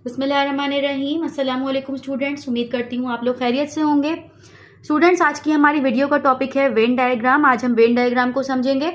बिस्मिल्लाहिर्रहमानिर्रहीम। अस्सलाम वालेकुम स्टूडेंट्स, उम्मीद करती हूँ आप लोग खैरियत से होंगे। स्टूडेंट्स, आज की हमारी वीडियो का टॉपिक है वेन डायग्राम। आज हम वेन डायग्राम को समझेंगे।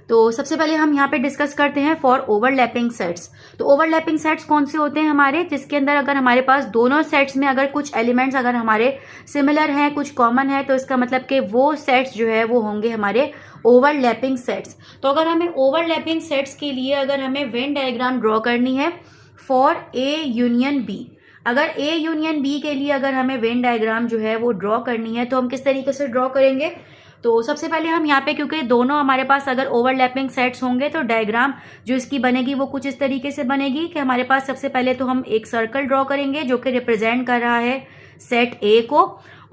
तो सबसे पहले हम यहाँ पे डिस्कस करते हैं फॉर ओवरलैपिंग सेट्स। तो ओवरलैपिंग सेट्स कौन से होते हैं हमारे, जिसके अंदर अगर हमारे पास दोनों सेट्स में अगर कुछ एलिमेंट्स अगर हमारे सिमिलर हैं, कुछ कॉमन है, तो इसका मतलब कि वो सेट्स जो है वो होंगे हमारे ओवरलैपिंग सेट्स। तो अगर हमें ओवरलैपिंग सेट्स के लिए अगर हमें वेन डायग्राम ड्रॉ करनी है फॉर ए यूनियन बी, अगर ए यूनियन बी के लिए अगर हमें वेन डायग्राम जो है वो ड्रॉ करनी है, तो हम किस तरीके से ड्रॉ करेंगे। तो सबसे पहले हम यहाँ पे, क्योंकि दोनों हमारे पास अगर ओवरलैपिंग सेट्स होंगे तो डायग्राम जो इसकी बनेगी वो कुछ इस तरीके से बनेगी कि हमारे पास सबसे पहले तो हम एक सर्कल ड्रॉ करेंगे जो कि रिप्रेजेंट कर रहा है सेट ए को,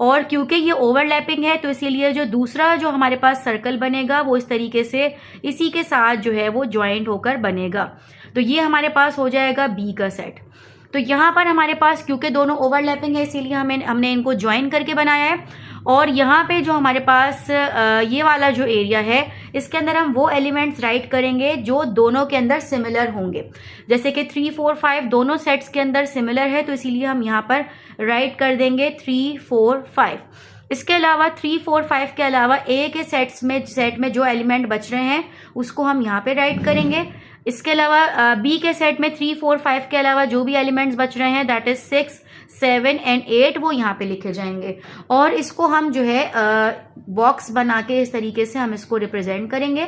और क्योंकि ये ओवरलैपिंग है तो इसीलिए जो दूसरा जो हमारे पास सर्कल बनेगा वो इस तरीके से इसी के साथ जो है वो ज्वाइंट होकर बनेगा। तो ये हमारे पास हो जाएगा बी का सेट। तो यहाँ पर हमारे पास क्योंकि दोनों ओवरलैपिंग है इसीलिए हमने इनको ज्वाइन करके बनाया है। और यहाँ पे जो हमारे पास ये वाला जो एरिया है इसके अंदर हम वो एलिमेंट्स राइट करेंगे जो दोनों के अंदर सिमिलर होंगे। जैसे कि 3, 4, 5 दोनों सेट्स के अंदर सिमिलर है तो इसीलिए हम यहाँ पर राइट कर देंगे 3, 4, 5। इसके अलावा 3, 4, 5 के अलावा ए के सेट में जो एलिमेंट बच रहे हैं उसको हम यहाँ पे राइट करेंगे। इसके अलावा बी के सेट में 3, 4, 5 के अलावा जो भी एलिमेंट्स बच रहे हैं दैट इज 6, 7 एंड 8 वो यहाँ पे लिखे जाएंगे। और इसको हम जो है बॉक्स बना के इस तरीके से हम इसको रिप्रेजेंट करेंगे।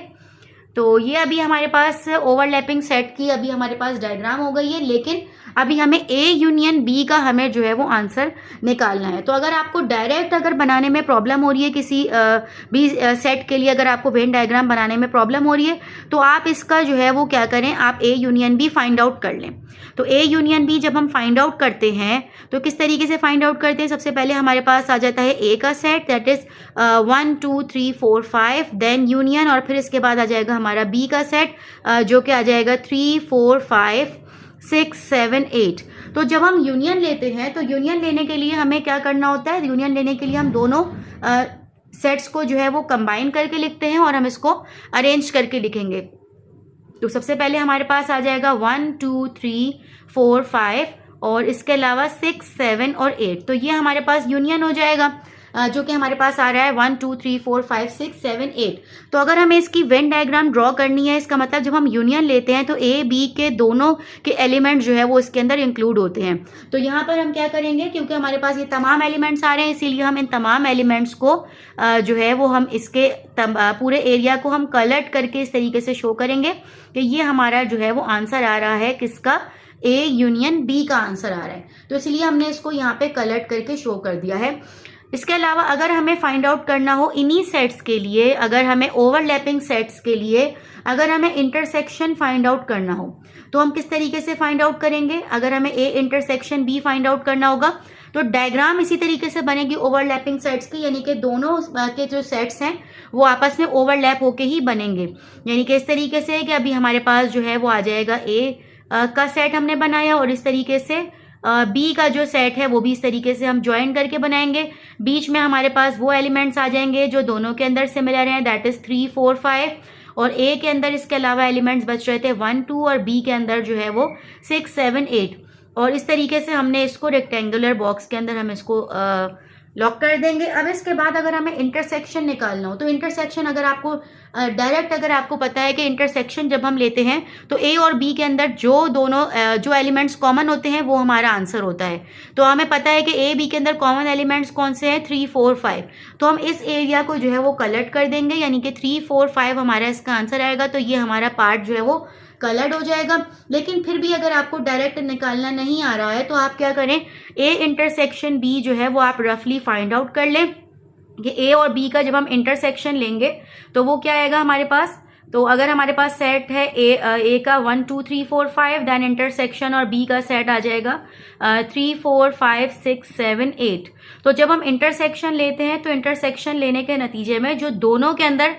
तो ये अभी हमारे पास ओवरलैपिंग सेट की अभी हमारे पास डायग्राम हो गई है, लेकिन अभी हमें ए यूनियन बी का हमें जो है वो आंसर निकालना है। तो अगर आपको डायरेक्ट अगर बनाने में प्रॉब्लम हो रही है किसी बी सेट के लिए, अगर आपको वेन डायग्राम बनाने में प्रॉब्लम हो रही है तो आप इसका जो है वो क्या करें, आप A union B find out कर लें। तो ए यूनियन बी जब हम फाइंड आउट करते हैं तो किस तरीके से फाइंड आउट करते हैं, सबसे पहले हमारे पास आ जाता है ए का set that is 1, 2, 3, 4, 5 then union, और फिर इसके बाद आ जाएगा हमारा बी का सेट जो कि आ जाएगा 3, 4, 5, 6, 7, 8। तो जब हम यूनियन लेते हैं तो यूनियन लेने के लिए हमें क्या करना होता है, यूनियन लेने के लिए हम दोनों सेट्स को जो है वो कंबाइन करके लिखते हैं और हम इसको अरेंज करके लिखेंगे। तो सबसे पहले हमारे पास आ जाएगा 1, 2, 3, 4, 5 और इसके अलावा 6, 7 और 8। तो ये हमारे पास यूनियन हो जाएगा जो कि हमारे पास आ रहा है 1, 2, 3, 4, 5, 6, 7, 8। तो अगर हमें इसकी वेन डायग्राम ड्रॉ करनी है, इसका मतलब जब हम यूनियन लेते हैं तो ए बी के दोनों के एलिमेंट जो है वो इसके अंदर इंक्लूड होते हैं। तो यहाँ पर हम क्या करेंगे, क्योंकि हमारे पास ये तमाम एलिमेंट्स आ रहे हैं इसीलिए हम इन तमाम एलिमेंट्स को जो है वो हम इसके पूरे एरिया को हम कलर्ड करके इस तरीके से शो करेंगे कि ये हमारा जो है वो आंसर आ रहा है किसका, ए यूनियन बी का आंसर आ रहा है। तो इसलिए हमने इसको यहाँ पे कलर्ड करके शो कर दिया है। इसके अलावा अगर हमें फाइंड आउट करना हो इन्हीं सेट्स के लिए, अगर हमें ओवरलैपिंग सेट्स के लिए अगर हमें इंटरसेक्शन फाइंड आउट करना हो तो हम किस तरीके से फाइंड आउट करेंगे। अगर हमें A intersection B find out करना होगा तो डायग्राम इसी तरीके से बनेगी ओवरलैपिंग सेट्स की, यानी कि दोनों के जो सेट्स हैं वो आपस में ओवरलैप होके ही बनेंगे। यानी कि इस तरीके से कि अभी हमारे पास जो है वो आ जाएगा ए का सेट हमने बनाया और इस तरीके से बी का जो सेट है वो भी इस तरीके से हम ज्वाइन करके बनाएंगे। बीच में हमारे पास वो एलिमेंट्स आ जाएंगे जो दोनों के अंदर सिमिलर हैं दैट इज 3, 4, 5 और ए के अंदर इसके अलावा एलिमेंट्स बच रहे थे 1, 2 और बी के अंदर जो है वो 6, 7, 8। और इस तरीके से हमने इसको रेक्टेंगुलर बॉक्स के अंदर हम इसको लॉक कर देंगे। अब इसके बाद अगर हमें इंटरसेक्शन निकालना हो तो इंटरसेक्शन अगर आपको डायरेक्ट अगर आपको पता है कि इंटरसेक्शन जब हम लेते हैं तो ए और बी के अंदर जो एलिमेंट्स कॉमन होते हैं वो हमारा आंसर होता है। तो हमें पता है कि ए बी के अंदर कॉमन एलिमेंट्स कौन से हैं, 3, 4, 5। तो हम इस एरिया को जो है वो कलर्ड कर देंगे, यानी कि 3, 4, 5 हमारा इसका आंसर आएगा। तो ये हमारा पार्ट जो है वो कलर्ड हो जाएगा। लेकिन फिर भी अगर आपको डायरेक्ट निकालना नहीं आ रहा है तो आप क्या करें, ए इंटरसेक्शन बी जो है वो आप रफली फाइंड आउट कर लें कि ए और बी का जब हम इंटरसेक्शन लेंगे तो वो क्या आएगा हमारे पास। तो अगर हमारे पास सेट है ए का 1, 2, 3, 4, 5 देन इंटरसेक्शन और बी का सेट आ जाएगा 3, 4, 5, 6, 7, 8। तो जब हम इंटरसेक्शन लेते हैं तो इंटरसेक्शन लेने के नतीजे में जो दोनों के अंदर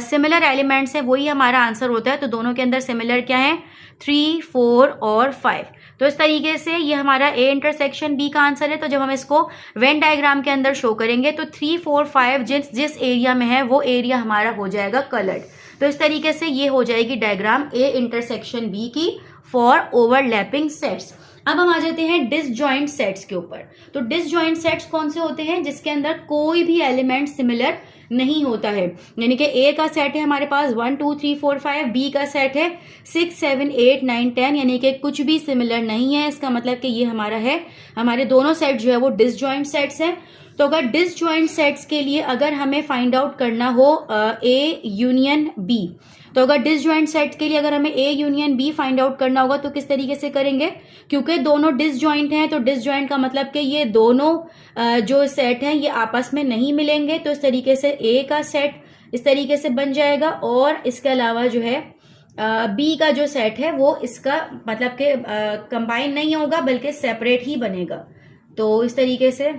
सिमिलर एलिमेंट्स है वही हमारा आंसर होता है। तो दोनों के अंदर सिमिलर क्या है, 3, 4 और 5। तो इस तरीके से ये हमारा ए इंटरसेक्शन बी का आंसर है। तो जब हम इसको वेन डायग्राम के अंदर शो करेंगे तो 3, 4, 5 जिस एरिया में है वो एरिया हमारा हो जाएगा कलर्ड। तो इस तरीके से ये हो जाएगी डायग्राम ए इंटरसेक्शन बी की फॉर ओवरलैपिंग सेट्स। अब हम आ जाते हैं डिसजॉइंट सेट्स के ऊपर। तो डिसजॉइंट सेट्स कौन से होते हैं? जिसके अंदर कोई भी एलिमेंट सिमिलर नहीं होता है। यानी कि ए का सेट है हमारे पास 1 2 3 4 5, बी का सेट है 6 7 8 9 10, यानी कि कुछ भी सिमिलर नहीं है। इसका मतलब कि ये हमारा है, हमारे दोनों सेट जो है वो डिसजॉइंट सेट्स हैं। तो अगर डिसजॉइंट सेट्स के लिए अगर हमें फाइंड आउट करना हो ए यूनियन बी, तो अगर डिसजॉइंट सेट के लिए अगर हमें A union B find out करना होगा तो किस तरीके से करेंगे? क्योंकि दोनों डिसजॉइंट हैं, तो डिसजॉइंट का मतलब कि ये दोनों जो सेट हैं ये आपस में नहीं मिलेंगे। तो इस तरीके से ए का सेट इस तरीके से बन जाएगा, और इसके अलावा जो है बी का जो सेट है वो इसका मतलब कि कंबाइन नहीं होगा बल्कि सेपरेट ही बनेगा। तो इस तरीके से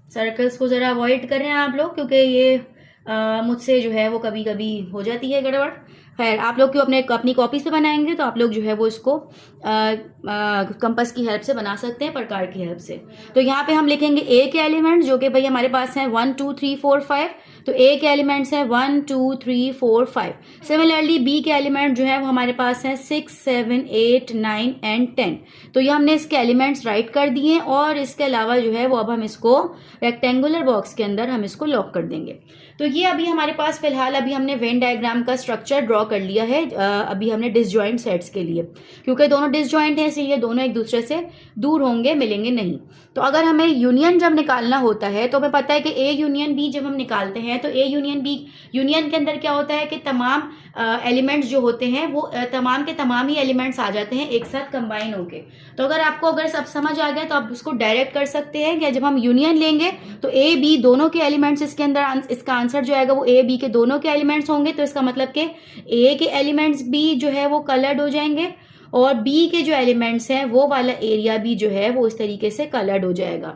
सर्कल्स को जरा अवॉइड करें आप लोग, क्योंकि ये मुझसे जो है वो कभी कभी हो जाती है गड़बड़। खैर, आप लोग क्यों अपनी कॉपीज पे बनाएंगे तो आप लोग जो है वो इसको कंपास की हेल्प से बना सकते हैं, प्रकार की हेल्प से। तो यहाँ पे हम लिखेंगे ए के एलिमेंट्स, जो कि भाई हमारे पास हैं 1 2 3 4 5। तो ए के एलिमेंट्स हैं 1 2 3 4 5। सिमिलरली बी के एलिमेंट जो है वो हमारे पास हैं 6 7 8 9 एंड 10। तो ये हमने इसके एलिमेंट्स राइट कर दिए, और इसके अलावा जो है वो अब हम इसको रेक्टेंगुलर बॉक्स के अंदर हम इसको लॉक कर देंगे। तो ये अभी हमारे पास फिलहाल अभी हमने वेन डायग्राम का स्ट्रक्चर ड्रॉ कर लिया है। अभी हमने डिसजॉइंट सेट्स के लिए, क्योंकि दोनों डिसजॉइंट हैं इसलिए दोनों एक दूसरे से दूर होंगे, मिलेंगे नहीं। तो अगर हमें यूनियन जब निकालना होता है तो हमें पता है कि ए यूनियन बी जब हम निकालते हैं तो ए यूनियन बी, यूनियन के अंदर क्या होता है कि तमाम एलिमेंट्स जो होते हैं वो तमाम के तमाम ही एलिमेंट्स आ जाते हैं एक साथ कंबाइन होके। तो अगर सब समझ आ गया तो आप उसको डायरेक्ट कर सकते हैं कि जब हम यूनियन लेंगे तो ए बी दोनों के एलिमेंट्स इसके अंदर, इसका आंसर जो आएगा वो ए बी के दोनों के एलिमेंट्स होंगे। तो इसका मतलब कि ए के एलिमेंट्स भी जो है वो कलर्ड हो जाएंगे, और बी के जो एलिमेंट्स हैं वो वाला एरिया भी जो है वो इस तरीके से कलर्ड हो जाएगा।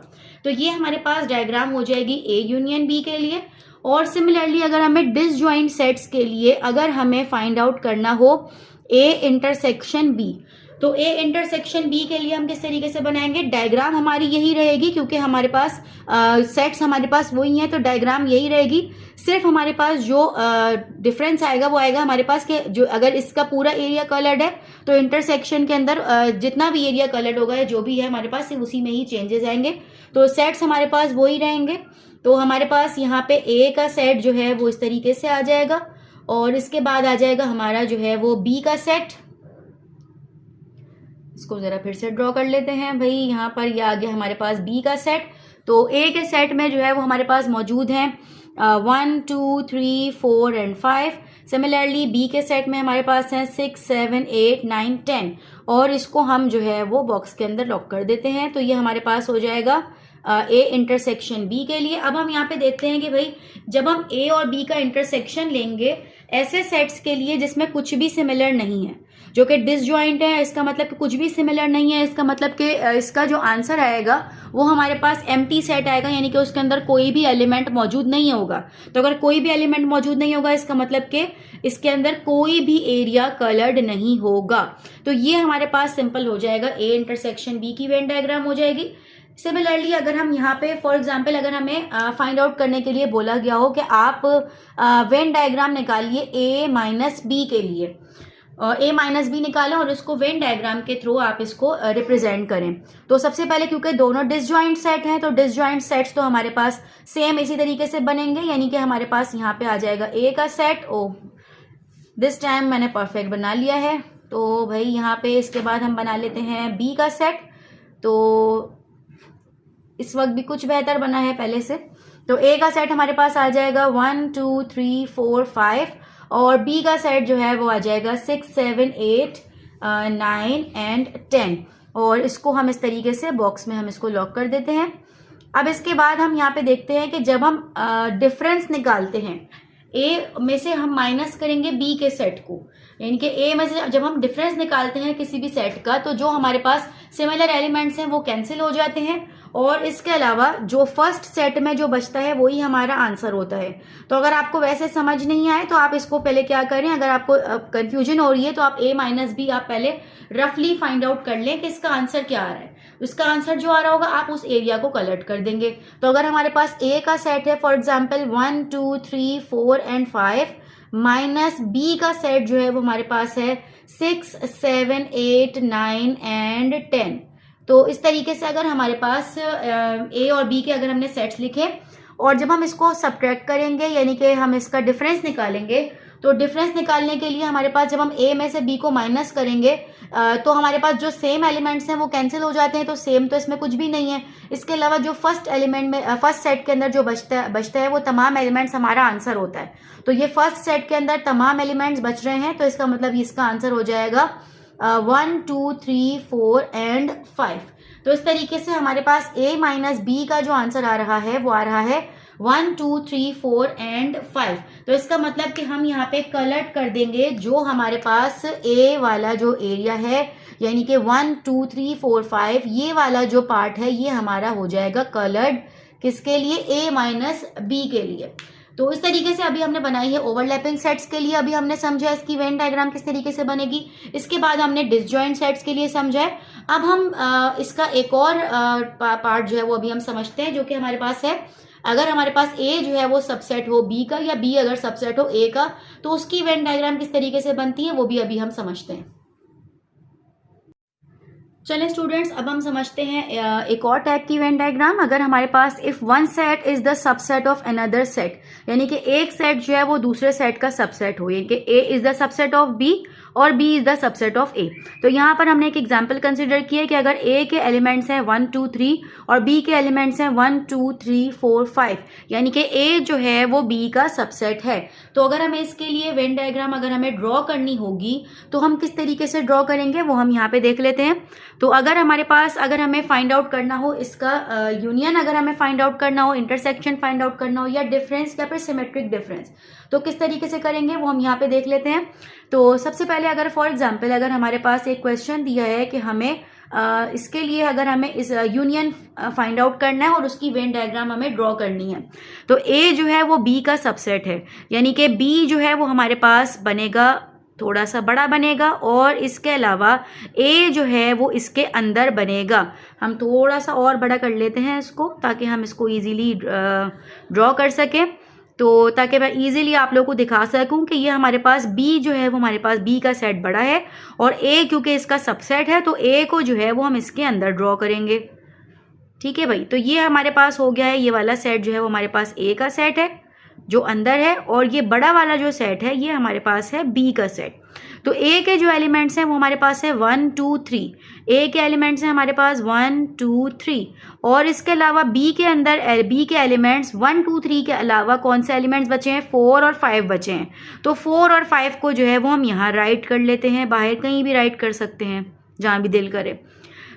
तो ये हमारे पास डायग्राम हो जाएगी ए यूनियन बी के लिए। और सिमिलरली अगर हमें डिसजॉइंट सेट्स के लिए अगर हमें फाइंड आउट करना हो ए इंटरसेक्शन बी, तो ए इंटरसेक्शन बी के लिए हम किस तरीके से बनाएंगे? डायग्राम हमारी यही रहेगी, क्योंकि हमारे पास सेट्स हमारे पास वही हैं, तो डायग्राम यही रहेगी। सिर्फ हमारे पास जो डिफरेंस आएगा वो आएगा हमारे पास कि जो अगर इसका पूरा एरिया कलर्ड है तो इंटरसेक्शन के अंदर जितना भी एरिया कलर्ड होगा या जो भी है हमारे पास उसी में ही चेंजेस आएंगे। तो सेट्स हमारे पास वही रहेंगे। तो हमारे पास यहाँ पे ए का सेट जो है वो इस तरीके से आ जाएगा, और इसके बाद आ जाएगा हमारा जो है वो बी का सेट। इसको जरा फिर से ड्रॉ कर लेते हैं भाई। यहाँ पर ये आ गया हमारे पास बी का सेट। तो ए के सेट में जो है वो हमारे पास मौजूद हैं 1 2 3 4 एंड 5। सिमिलरली बी के सेट में हमारे पास हैं 6 7 8 9 10, और इसको हम जो है वो बॉक्स के अंदर लॉक कर देते हैं। तो ये हमारे पास हो जाएगा ए इंटरसेक्शन बी के लिए। अब हम यहाँ पे देखते हैं कि भाई जब हम ए और बी का इंटरसेक्शन लेंगे ऐसे सेट्स के लिए जिसमें कुछ भी सिमिलर नहीं है, जो कि डिसजॉइंट है, इसका मतलब कि कुछ भी सिमिलर नहीं है, इसका मतलब कि इसका जो आंसर आएगा वो हमारे पास एम्प्टी सेट आएगा, यानी कि उसके अंदर कोई भी एलिमेंट मौजूद नहीं होगा। तो अगर कोई भी एलिमेंट मौजूद नहीं होगा इसका मतलब कि इसके अंदर कोई भी एरिया कलर्ड नहीं होगा। तो ये हमारे पास सिंपल हो जाएगा, ए इंटरसेक्शन बी की वेन डायग्राम हो जाएगी। सिमिलरली अगर हम यहाँ पे फॉर एग्जाम्पल अगर हमें फाइंड आउट करने के लिए बोला गया हो कि आप वेन डायग्राम निकालिए ए माइनस बी के लिए, ए माइनस बी निकालें और इसको वेन डायग्राम के थ्रू आप इसको रिप्रेजेंट करें। तो सबसे पहले क्योंकि दोनों डिसजॉइंट सेट हैं तो डिसजॉइंट सेट्स तो हमारे पास सेम इसी तरीके से बनेंगे, यानी कि हमारे पास यहाँ पे आ जाएगा ए का सेट। ओ दिस टाइम मैंने परफेक्ट बना लिया है। तो भाई यहाँ पे इसके बाद हम बना लेते हैं बी का सेट। तो इस वक्त भी कुछ बेहतर बना है पहले से। तो ए का सेट हमारे पास आ जाएगा 1 2 3 4 5, और बी का सेट जो है वो आ जाएगा 6 7 8 9 एंड 10, और इसको हम इस तरीके से बॉक्स में हम इसको लॉक कर देते हैं। अब इसके बाद हम यहाँ पे देखते हैं कि जब हम डिफरेंस निकालते हैं ए में से हम माइनस करेंगे बी के सेट को, यानी कि ए में से जब हम डिफरेंस निकालते हैं किसी भी सेट का तो जो हमारे पास सिमिलर एलिमेंट्स हैं वो कैंसिल हो जाते हैं, और इसके अलावा जो फर्स्ट सेट में जो बचता है वही हमारा आंसर होता है। तो अगर आपको वैसे समझ नहीं आए तो आप इसको पहले क्या करें, अगर आपको कंफ्यूजन हो रही है तो आप ए माइनस बी आप पहले रफली फाइंड आउट कर लें कि इसका आंसर क्या आ रहा है। उसका आंसर जो आ रहा होगा आप उस एरिया को कलर्ट कर देंगे। तो अगर हमारे पास ए का सेट है for example 1 2 3 4 and 5, minus B का सेट जो है वो हमारे पास है 6 7 8 9 एंड 10। तो इस तरीके से अगर हमारे पास ए और बी के अगर हमने सेट्स लिखे और जब हम इसको सब्ट्रैक्ट करेंगे यानी कि हम इसका डिफरेंस निकालेंगे, तो डिफरेंस निकालने के लिए हमारे पास जब हम ए में से बी को माइनस करेंगे तो हमारे पास जो सेम एलिमेंट्स हैं वो कैंसिल हो जाते हैं, तो सेम तो इसमें कुछ भी नहीं है। इसके अलावा जो फर्स्ट एलिमेंट में फर्स्ट सेट के अंदर जो बचता है वो तमाम एलिमेंट्स हमारा आंसर होता है। तो ये फर्स्ट सेट के अंदर तमाम एलिमेंट्स बच रहे हैं, तो इसका मतलब इसका आंसर हो जाएगा 1 2 3 4 एंड 5। तो इस तरीके से हमारे पास a माइनस बी का जो आंसर आ रहा है वो आ रहा है 1 2 3 4 एंड 5। तो इसका मतलब कि हम यहाँ पे कलर्ड कर देंगे जो हमारे पास a वाला जो एरिया है यानी कि 1 2 3 4 5 ये वाला जो पार्ट है ये हमारा हो जाएगा कलर्ड किसके लिए, a माइनस बी के लिए। तो इस तरीके से अभी हमने बनाई है ओवरलैपिंग सेट्स के लिए, अभी हमने समझा इसकी वेन डायग्राम किस तरीके से बनेगी। इसके बाद हमने डिसजॉइंट सेट्स के लिए समझा है। अब हम इसका एक और पार्ट जो है वो अभी हम समझते हैं जो कि हमारे पास है। अगर हमारे पास ए जो है वो सबसेट हो बी का या बी अगर सबसेट हो ए का, तो उसकी वेन डायग्राम किस तरीके से बनती है वो भी अभी हम समझते हैं। चलें स्टूडेंट्स, अब हम समझते हैं एक और टाइप की वेन डायग्राम। अगर हमारे पास if one set is the subset of another set, यानी कि एक सेट जो है वो दूसरे सेट का सबसेट हो, यानी कि A is the subset of B और B is the subset of A. तो यहाँ पर हमने एक एग्जाम्पल कंसिडर किया कि अगर ए के एलिमेंट्स हैं 1 2 3 और बी के एलिमेंट्स हैं 1 2 3 4 5, यानी कि ए जो है वो बी का सबसेट है। तो अगर हमें इसके लिए वेन डायग्राम अगर हमें ड्रॉ करनी होगी तो हम किस तरीके से ड्रॉ करेंगे वो हम यहाँ पे देख लेते हैं। तो अगर हमारे पास अगर हमें फाइंड आउट करना हो इसका यूनियन, अगर हमें फाइंड आउट करना हो, इंटरसेक्शन फाइंड आउट करना हो या डिफरेंस या फिर सिमेट्रिक डिफरेंस, तो किस तरीके से करेंगे वो हम यहाँ पे देख लेते हैं। तो सबसे पहले अगर फॉर एग्जांपल अगर हमारे पास एक क्वेश्चन दिया है कि हमें इसके लिए अगर हमें इस यूनियन फाइंड आउट करना है और उसकी वेन डायग्राम हमें ड्रॉ करनी है, तो ए जो है वो बी का सबसेट है, यानी कि बी जो है वो हमारे पास बनेगा थोड़ा सा बड़ा बनेगा और इसके अलावा ए जो है वो इसके अंदर बनेगा। हम थोड़ा सा और बड़ा कर लेते हैं इसको ताकि हम इसको इजीली ड्रॉ कर सकें, तो ताकि मैं इजीली आप लोगों को दिखा सकूं कि ये हमारे पास बी जो है वो हमारे पास बी का सेट बड़ा है और ए क्योंकि इसका सबसेट है तो ए को जो है वो हम इसके अंदर ड्रॉ करेंगे। ठीक है भाई, तो ये हमारे पास हो गया है, ये वाला सेट जो है वो हमारे पास ए का सेट है जो अंदर है और ये बड़ा वाला जो सेट है ये हमारे पास है बी का सेट। तो ए के जो एलिमेंट्स हैं वो हमारे पास है 1 2 3, ए के एलिमेंट्स हैं हमारे पास 1 2 3 और इसके अलावा बी के अंदर बी के एलिमेंट्स 1 2 3 के अलावा कौन से एलिमेंट्स बचे हैं, 4 और 5 बचे हैं। तो 4 और 5 को जो है वो हम यहाँ राइट कर लेते हैं, बाहर कहीं भी राइट कर सकते हैं जहाँ भी दिल करे।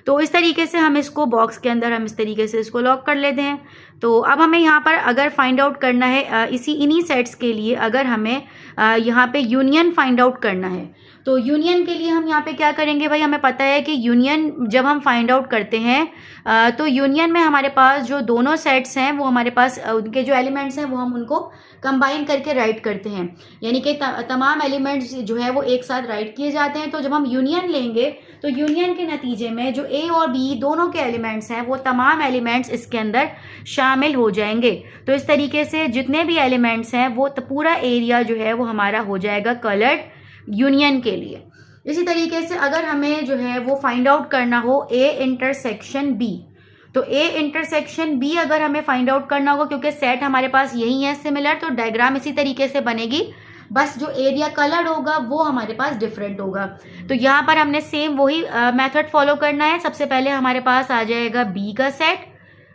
तो इस तरीके से हम इसको बॉक्स के अंदर हम इस तरीके से इसको लॉक कर लेते हैं। तो अब हमें यहाँ पर अगर फाइंड आउट करना है इन्हीं सेट्स के लिए अगर हमें यहाँ पे यूनियन फाइंड आउट करना है, तो यूनियन के लिए हम यहाँ पे क्या करेंगे भाई, हमें पता है कि यूनियन जब हम फाइंड आउट करते हैं तो यूनियन में हमारे पास जो दोनों सेट्स हैं वो हमारे पास उनके जो एलिमेंट्स हैं वो हम उनको कंबाइन करके राइट करते हैं, यानी कि तमाम एलिमेंट्स जो है वो एक साथ राइट किए जाते हैं। तो जब हम यूनियन लेंगे तो यूनियन के नतीजे में जो ए और बी दोनों के एलिमेंट्स हैं वो तमाम एलिमेंट्स इसके अंदर शामिल हो जाएंगे। तो इस तरीके से जितने भी एलिमेंट्स हैं वो पूरा एरिया जो है वो हमारा हो जाएगा कलर्ड यूनियन के लिए। इसी तरीके से अगर हमें जो है वो फाइंड आउट करना हो ए इंटरसेक्शन बी, तो ए इंटरसेक्शन बी अगर हमें फाइंड आउट करना होगा क्योंकि सेट हमारे पास यही है सिमिलर, तो डायग्राम इसी तरीके से बनेगी, बस जो एरिया कलर्ड होगा वो हमारे पास डिफरेंट होगा। तो यहाँ पर हमने सेम वही मेथड फॉलो करना है। सबसे पहले हमारे पास आ जाएगा बी का सेट,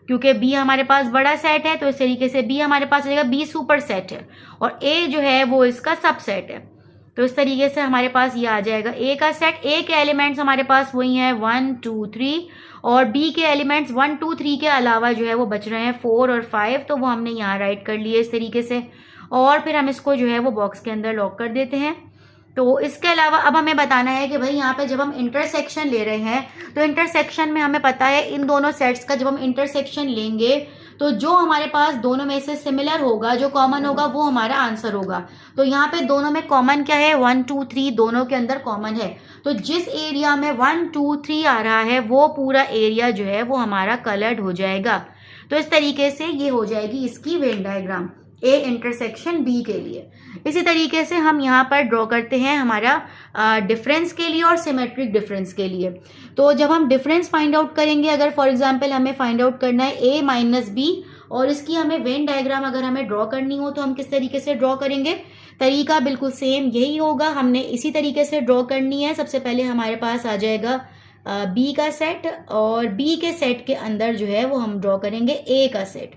क्योंकि बी हमारे पास बड़ा सेट है तो इस तरीके से बी हमारे पास आ जाएगा, बी सुपर सेट है और ए जो है वो इसका सबसेट है। तो इस तरीके से हमारे पास ये आ जाएगा ए का सेट। ए के एलिमेंट्स हमारे पास वही हैं 1 2 3 और बी के एलिमेंट्स 1 2 3 के अलावा जो है वो बच रहे हैं 4 और 5, तो वो हमने यहाँ राइट कर लिए इस तरीके से और फिर हम इसको जो है वो बॉक्स के अंदर लॉक कर देते हैं। तो इसके अलावा अब हमें बताना है कि भाई यहाँ पे जब हम इंटरसेक्शन ले रहे हैं तो इंटरसेक्शन में हमें पता है इन दोनों सेट्स का जब हम इंटरसेक्शन लेंगे तो जो हमारे पास दोनों में से सिमिलर होगा, जो कॉमन होगा वो हमारा आंसर होगा। तो यहाँ पे दोनों में कॉमन क्या है, 1 2 3 दोनों के अंदर कॉमन है। तो जिस एरिया में 1 2 3 आ रहा है वो पूरा एरिया जो है वो हमारा कलर्ड हो जाएगा। तो इस तरीके से ये हो जाएगी इसकी Venn diagram. A intersection B के लिए। इसी तरीके से हम यहाँ पर ड्रॉ करते हैं हमारा डिफरेंस के लिए और सिमेट्रिक डिफरेंस के लिए। तो जब हम डिफरेंस फाइंड आउट करेंगे, अगर फॉर एग्जांपल हमें फाइंड आउट करना है ए माइनस बी और इसकी हमें वेन डायग्राम अगर हमें ड्रॉ करनी हो तो हम किस तरीके से ड्रॉ करेंगे? तरीका बिल्कुल सेम यही होगा, हमने इसी तरीके से ड्रॉ करनी है। सबसे पहले हमारे पास आ जाएगा बी का सेट और बी के सेट के अंदर जो है वो हम ड्रॉ करेंगे ए का सेट।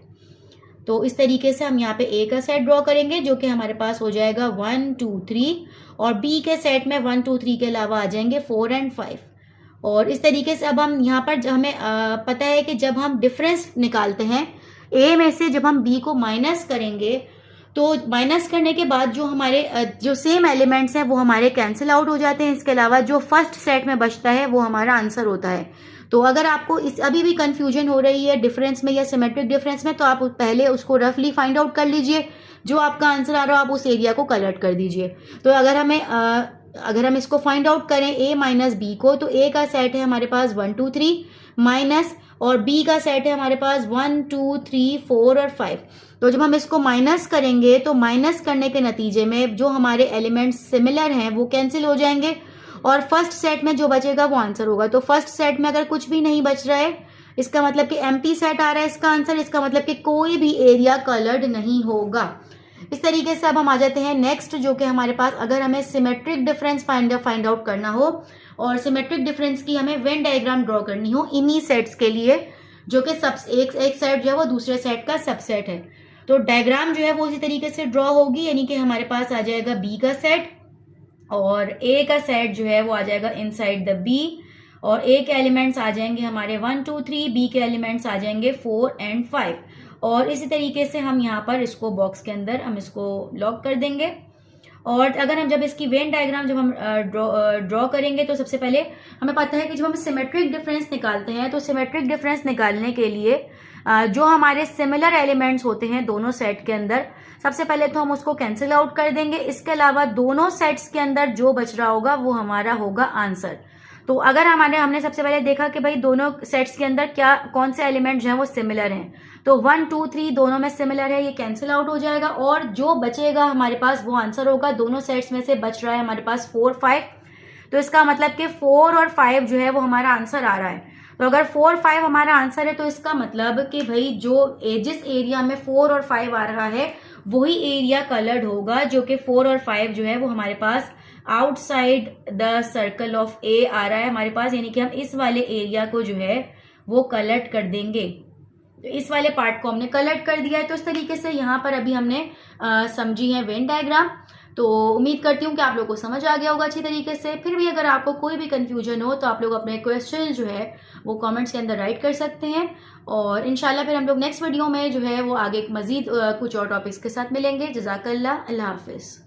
तो इस तरीके से हम यहाँ पे ए का सेट ड्रॉ करेंगे जो कि हमारे पास हो जाएगा 1 2 3 और बी के सेट में 1 2 3 के अलावा आ जाएंगे 4 और 5। और इस तरीके से अब हम यहाँ पर हमें पता है कि जब हम डिफरेंस निकालते हैं ए में से जब हम बी को माइनस करेंगे तो माइनस करने के बाद जो हमारे जो सेम एलिमेंट्स हैं वो हमारे कैंसिल आउट हो जाते हैं। इसके अलावा जो फर्स्ट सेट में बचता है वो हमारा आंसर होता है। तो अगर आपको इस अभी भी कंफ्यूजन हो रही है डिफरेंस में या सिमेट्रिक डिफरेंस में तो आप पहले उसको रफली फाइंड आउट कर लीजिए, जो आपका आंसर आ रहा हो आप उस एरिया को कलर्ट कर दीजिए। तो अगर हम इसको फाइंड आउट करें ए माइनस बी को, तो ए का सेट है हमारे पास 1 2 3 माइनस और बी का सेट है हमारे पास 1 2 3 4 और 5। तो जब हम इसको माइनस करेंगे तो माइनस करने के नतीजे में जो हमारे एलिमेंट्स सिमिलर हैं वो कैंसिल हो जाएंगे और फर्स्ट सेट में जो बचेगा वो आंसर होगा। तो फर्स्ट सेट में अगर कुछ भी नहीं बच रहा है इसका मतलब कि एम्प्टी सेट आ रहा है इसका आंसर, इसका मतलब कि कोई भी एरिया कलर्ड नहीं होगा। इस तरीके से अब हम आ जाते हैं नेक्स्ट, जो कि हमारे पास अगर हमें सिमेट्रिक डिफरेंस फाइंड आउट करना हो और सिमेट्रिक डिफरेंस की हमें वेन डायग्राम ड्रॉ करनी हो इन्हीं सेट्स के लिए, जो कि एक सेट जो है वो दूसरे सेट का सबसेट है। तो डायग्राम जो है वो इसी तरीके से ड्रॉ होगी, यानी कि हमारे पास आ जाएगा बी का सेट और ए का सेट जो है वो आ जाएगा इनसाइड द बी और ए के एलिमेंट्स आ जाएंगे हमारे 1 2 3, बी के एलिमेंट्स आ जाएंगे 4 और 5। और इसी तरीके से हम यहाँ पर इसको बॉक्स के अंदर हम इसको लॉक कर देंगे। और अगर हम जब इसकी वेन डायग्राम जब हम ड्रॉ करेंगे तो सबसे पहले हमें पता है कि जब हम सिमेट्रिक डिफरेंस निकालते हैं तो सिमेट्रिक डिफरेंस निकालने के लिए जो हमारे सिमिलर एलिमेंट्स होते हैं दोनों सेट के अंदर, सबसे पहले तो हम उसको कैंसिल आउट कर देंगे। इसके अलावा दोनों सेट्स के अंदर जो बच रहा होगा वो हमारा होगा आंसर। तो अगर हमने सबसे पहले देखा कि भाई दोनों सेट्स के अंदर कौन से एलिमेंट जो हैं वो सिमिलर हैं, तो 1 2 3 दोनों में सिमिलर है, ये कैंसिल आउट हो जाएगा और जो बचेगा हमारे पास वो आंसर होगा। दोनों सेट्स में से बच रहा है हमारे पास 4 5, तो इसका मतलब कि 4 और 5 जो है वो हमारा आंसर आ रहा है। तो अगर 4 5 हमारा आंसर है तो इसका मतलब कि भाई जिस एरिया में 4 और 5 आ रहा है वही एरिया कलर्ड होगा, जो कि 4 और 5 जो है वो हमारे पास आउटसाइड द सर्कल ऑफ ए आ रहा है हमारे पास, यानी कि हम इस वाले एरिया को जो है वो कलर्ट कर देंगे। तो इस वाले पार्ट को हमने कलर्ट कर दिया है। तो इस तरीके से यहाँ पर अभी हमने समझी है वेन डायग्राम। तो उम्मीद करती हूँ कि आप लोगों को समझ आ गया होगा अच्छी तरीके से। फिर भी अगर आपको कोई भी कंफ्यूजन हो तो आप लोग अपने क्वेश्चन जो है वो कमेंट्स के अंदर राइट कर सकते हैं और इंशाल्लाह फिर हम लोग नेक्स्ट वीडियो में जो है वो आगे मजीद कुछ और टॉपिक्स के साथ मिलेंगे। जज़ाकल्लाह, अल्लाह हाफिज़।